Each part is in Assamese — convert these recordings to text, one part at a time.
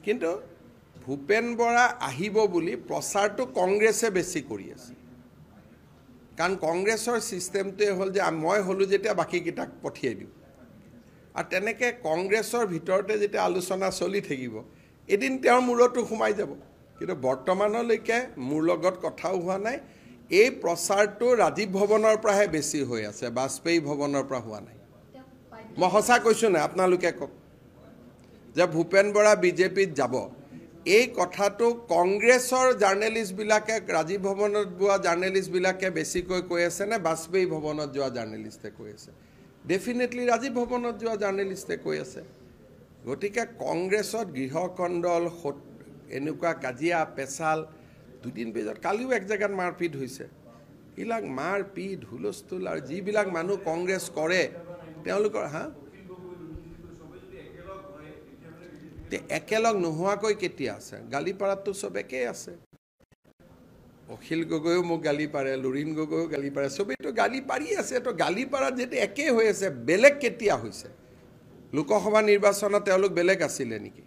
কিন্তু ভূপেন বৰা আহিব বুলি প্ৰচাৰটো কংগ্ৰেছে বেছি কৰি আছে কাৰণ কংগ্ৰেছৰ সিস্টেমটোৱে হ'ল যে মই হলো যেতিয়া বাকিকেইটাক পঠিয়াই দিওঁ আৰু তেনেকে কংগ্ৰেছৰ ভিতৰতে যেতিয়া আলোচনা চলি থাকিব এদিন তেওঁৰ মূৰতো সোমাই যাব কিন্তু বৰ্তমানলৈকে মোৰ লগত কথাও হোৱা নাই এই প্ৰচাৰটো ৰাজীৱ ভৱনৰ পৰাহে বেছি হৈ আছে বাজপেয়ী ভৱনৰ পৰা হোৱা নাই মই সঁচা কৈছো না আপোনালোকে কওক যে ভূপেন বৰা বিজেপিত যাব এই কথাটো কংগ্ৰেছৰ জাৰ্নেলিষ্ট বিলাকে ৰাজীৱ ভৱনত যোৱা জাৰ্নেলিষ্ট বিলাকে বেছিকৈ কৈ আছে নে বাজপেয়ী ভৱনত যোৱা জাৰ্নেলিষ্টে কৈ আছে ডেফিনেটলি ৰাজীৱ ভৱনত যোৱা জাৰ্নেলিষ্টে কৈ আছে গতিকে কংগ্ৰেছত গৃহকণ্ডল এনেকুৱা কাজিয়া পেচাল দুদিন পিছত কালিও এক জায়গাত মাৰপিট হৈছে ইলাক মাৰপিট হুলস্থুল আৰু যিবিলাক মানুহ কংগ্ৰেছ কৰে তেওঁলোকৰ একেলগ নোহোৱাকৈ কেতিয়া আছে গালিপাৰাতো সব একেই আছে অখিল গগৈও মোক গালি পাৰে লুৰিণ গগৈও গালি পাৰে সবেইতো গালি পাৰি আছে তো গালিপাৰাত যেতে একেই হৈ আছে বেলেগ কেতিয়া হৈছে লোকসভা নিৰ্বাচনত তেওঁলোক বেলেগ আছিলে নেকি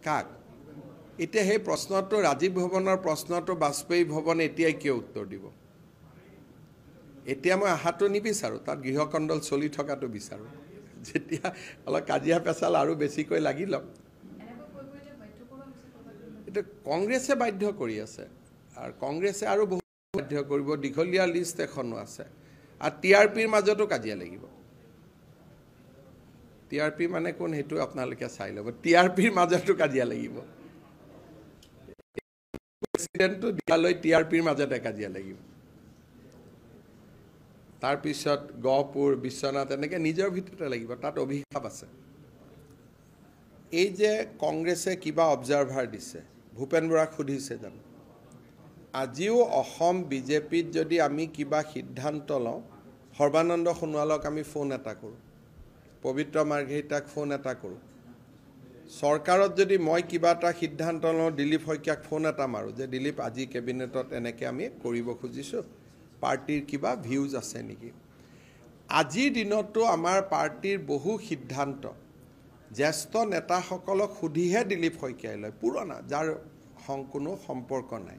কাক এতিয়া সেই প্ৰশ্নটো ৰাজীৱ ভৱনৰ প্ৰশ্নটো বাজপেয়ী ভৱন এতিয়াই কিয় উত্তৰ দিব এতিয়া মই আহাটো নিবিচাৰোঁ তাত গৃহকণ্ডল চলি থকাটো বিচাৰোঁ যেতিয়া অলপ কাজিয়া পেচাল আৰু বেছিকৈ লাগি লওক এটা কংগ্ৰেছে বাধ্য কৰি আছে আৰু কংগ্ৰেছে আৰু বহুত বাধ্য কৰিব দীঘলীয়া লিষ্ট এখনো আছে আৰু টিআৰপিৰ মাজতো কাজিয়া লাগিব টিআৰপি মানে কোন হেতু আপোনালোকে চাই ল'ব টিআৰপিৰ মাজতো কাজিয়া লাগিব প্ৰেসিডেন্টটো দিয়ালৈ টিআৰপিৰ মাজতে কাজিয়া লাগিব তাৰ পিছত গহপুৰ বিশ্বনাথ এনেকে নিজৰ ভিতৰতে লাগিব তাত অভিশাপ আছে এই যে কংগ্ৰেছে কিবা অবজাৰভাৰ দিছে ভূপেন বৰাক সুধিছে জানো আজিও অসম বিজেপিত যদি আমি কিবা সিদ্ধান্ত লওঁ সৰ্বানন্দ সোণোৱালক আমি ফোন এটা কৰোঁ পবিত্ৰ মাৰ্ঘেৰিটাক ফোন এটা কৰোঁ চৰকাৰত যদি মই কিবা এটা সিদ্ধান্ত লওঁ দিলীপ শইকীয়াক ফোন এটা মাৰোঁ যে দিলীপ আজি কেবিনেটত এনেকৈ আমি কৰিব খুজিছোঁ পাৰ্টিৰ কিবা ভিউজ আছে নেকি আজিৰ দিনতো আমাৰ পাৰ্টিৰ বহু সিদ্ধান্ত জ্যেষ্ঠ নেতাসকলক সুধিহে দিলীপ শইকীয়াই লয় পুৰণা যাৰ কোনো সম্পৰ্ক নাই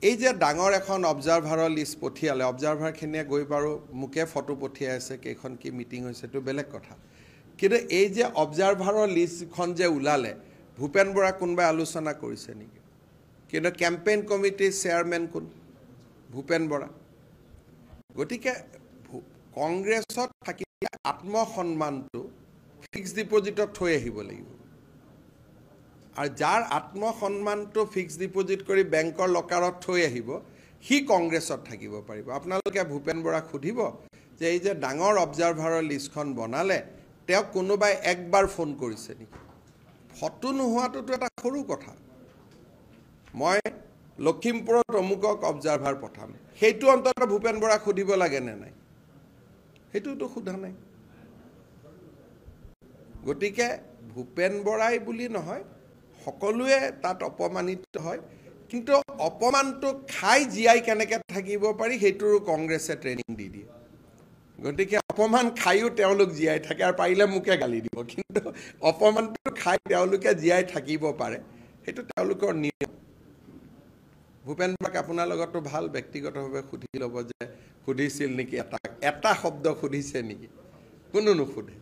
এই যে ডাঙৰ এখন অবজাৰভাৰৰ লিষ্ট পঠিয়ালে অবজাৰভাৰখিনিয়ে গৈ বাৰু মোকে ফটো পঠিয়াই আছে কেইখন কি মিটিং হৈছে তো বেলেগ কথা কিন্তু এই যে অবজাৰভাৰৰ লিষ্টখন যে ওলালে ভূপেন বৰা কোনোবাই আলোচনা কৰিছে নেকি কিন্তু কেম্পেইন কমিটিৰ চেয়াৰমেন কোন ভূপেন বৰা গতিকে কংগ্ৰেছত থাকিলে আত্মসন্মানটো ফিক্স ডিপজিটত থৈ আহিব লাগিব আৰু যাৰ আত্মসন্মানটো ফিক্স ডিপজিট কৰি বেংকৰ লকাৰত থৈ আহিব হি কংগ্ৰেছত থাকিব পাৰিব আপোনালোকে ভূপেন বৰাক সুধিব যে এই যে ডাঙৰ অবজাৰভাৰৰ লিষ্টখন বনালে তেওঁ কোনোবাই একবাৰ ফোন কৰিছে নেকি ফটো নোহোৱাটোতো এটা সৰু কথা মই লখিমপুৰত অমুকক অবজাৰভাৰ পঠাম সেইটো অন্তত ভূপেন বৰাক সুধিব লাগে নে নাই সেইটোতো সোধা নাই গতিকে ভূপেন বৰাই বুলি নহয় সকলোৱে তাত অপমানিত হয় কিন্তু অপমানটো খাই জিয়াই কেনেকৈ থাকিব পাৰি সেইটোৰো কংগ্ৰেছে ট্ৰেইনিং দি দিয়ে গতিকে অপমান খাইও তেওঁলোক জিয়াই থাকে আৰু পাৰিলে মোকে গালি দিব কিন্তু অপমানটো খাই তেওঁলোকে জিয়াই থাকিব পাৰে সেইটো তেওঁলোকৰ নিয়ম ভূপেন বৰাক আপোনাৰ লগতো ভাল ব্যক্তিগতভাৱে সুধি ল'ব যে সুধিছিল নেকি এটা শব্দ সুধিছে নেকি কোনো নুসুধে